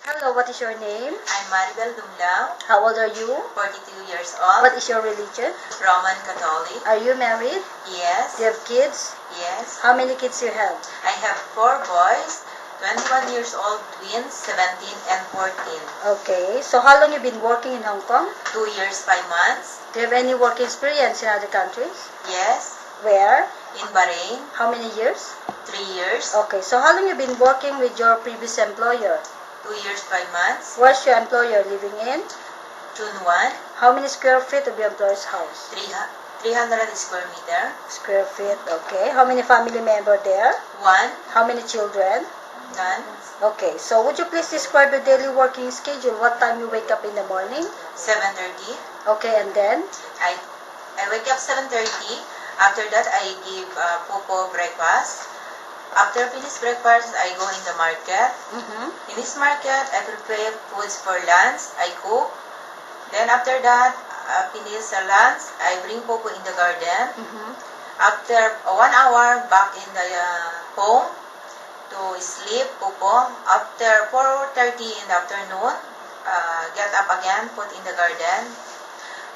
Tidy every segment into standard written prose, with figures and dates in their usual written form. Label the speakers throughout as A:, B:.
A: Hello, what is your name?
B: I'm Maribel Dumlao,
A: How old are you?
B: 42 years old,
A: What is your religion?
B: Roman Catholic.
A: Are you married?
B: Yes,
A: Do you have kids?
B: yes.
A: How many kids you have?
B: I have 4 boys, 21 years old twins, 17 and 14.
A: Okay, so how long you been working in Hong Kong?
B: 2 years, 5 months.
A: Do you have any work experience in other countries?
B: Yes,
A: Where?
B: in Bahrain,
A: How many years?
B: 3 years,
A: Okay, so how long you been working with your previous employer?
B: 2 years, 5 months.
A: Where's your employer living in?
B: Tunwan,
A: How many square feet of your employer's house?
B: 300 square meter.
A: Square feet, okay. How many family member there?
B: 1,
A: How many children?
B: none.
A: Okay, so would you please describe your daily working schedule? What time you wake up in the morning?
B: 7:30.
A: Okay, and then?
B: I wake up 7:30. After that, I give Popo breakfast. After finish breakfast, I go in the market. In this market, I prepare foods for lunch. I cook. Then after that, finish lunch, I bring Popo in the garden. After 1 hour, back in the home to sleep, Popo. After 4:30 in the afternoon, get up again, put in the garden.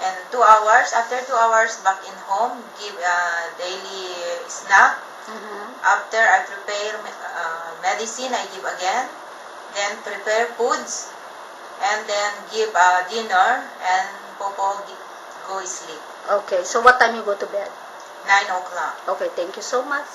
B: And 2 hours, after 2 hours, back in home, give daily snack. After I prepare medicine, I give again. Then prepare foods. And then give dinner. And Popo go sleep.
A: Okay, so what time you go to bed?
B: 9 o'clock.
A: Okay, thank you so much.